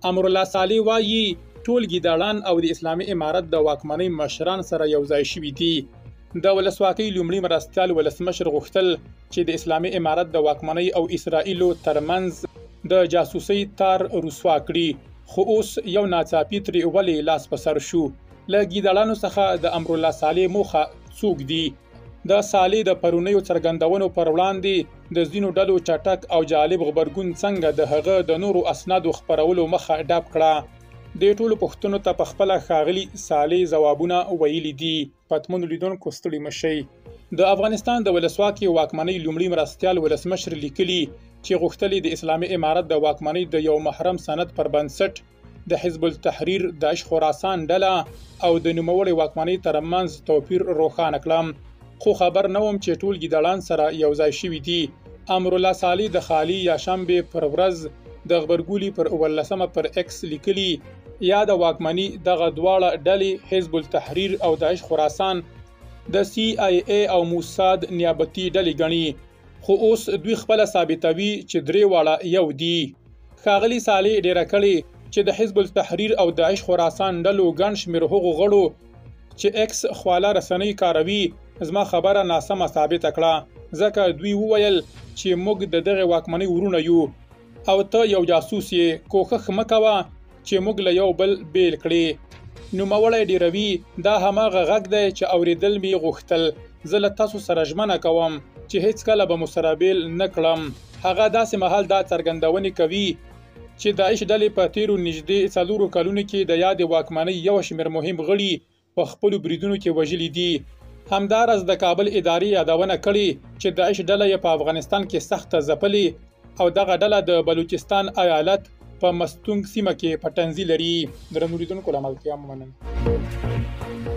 امرالله صالح وایي ټول ګیدړان او د اسلامي امارت د واکمنۍ مشران سره یوځای شوي دي. د ولسواکۍ لومړي مرستیال ولسمشر غوښتل چې د اسلامي امارت د واکمنۍ او اسرائیلو ترمنځ د جاسوسۍ تار رسوا کړي، خو اوس یو ناڅاپي ترې ولې لاس په سر شو. له ګیدړانو څخه د امرالله صالح موخه څوک دي؟ د صالح د پرونیو څرګندونو پر وړاندې د ځینو ډلو چټک او جالب غبرګون څنګه د هغه د نورو اسنادو خپرولو مخه ډب کړه. د ټولو پوښتنو ته په خپله ښاغلي صالح ځوابونه ویلي دي. پتمنو لیدونکو ستړي مشئ. د افغانستان د ولسواکۍ واکمنۍ لومړي مرستیال ولسمشر لیکلي چې غوښتل د اسلامي امارت د واکمنۍ د یو محرم سند پر بنسټ د حزب التحریر داعش خراسان ډله او د نوموړې واکمنۍ ترمنځ توپیر روښانه کړم، خو خبر نه وم چې ټول ګیدړان سره یوځای شوي دي. امرالله صالح د خالي یا شنبې پر ورځ د غبرګولي پر 18 پر ایکس لیکلي یا د واکمنۍ دغه دواړه ډلې حزب التحریر او داعش خراسان د CIA او موساد نیابتي ډلې ګڼي، خو اوس دوی خپله ثابتوي چې درې واړه یو دي. ښاغلي صالح ډیره کړې چې د حزب التحریر او داعش خراسان ډلو ګڼ شمېر هغو غړو چې ایکس خواله رسنۍ کاروي زما خبره ناسمه ثابته کړه، ځکه دوی وویل چې موږ د دغه واکمنۍ ورونه یو او ته یو جاسوس یې، کوښښ مه کوه چې موږ له یو بل بیل کړې. نوموړی ډیروي دا هماغه غږ دی چې اوریدل مې غوښتل. زه له تاسو سره ژمنه کوم چې هیڅکله به مو سره بیل نه کړم. هغه داسې مهال دا څرګندونې کوي چې داعش ډلې په تیرو نږدې 4 کلونو کې د یادې واکمنۍ یو شمېر مهم غړي په خپلو بریدونو کې وژلي دي. همداراز د کابل ادارې یادونه کړې چې داعش ډله یې په افغانستان کې سخته ځپلې او دغه ډله د بلوچستان ایالت په مستونګ سیمه کې پټنځي لري. درنو لیدونکو له ملتیا مننه.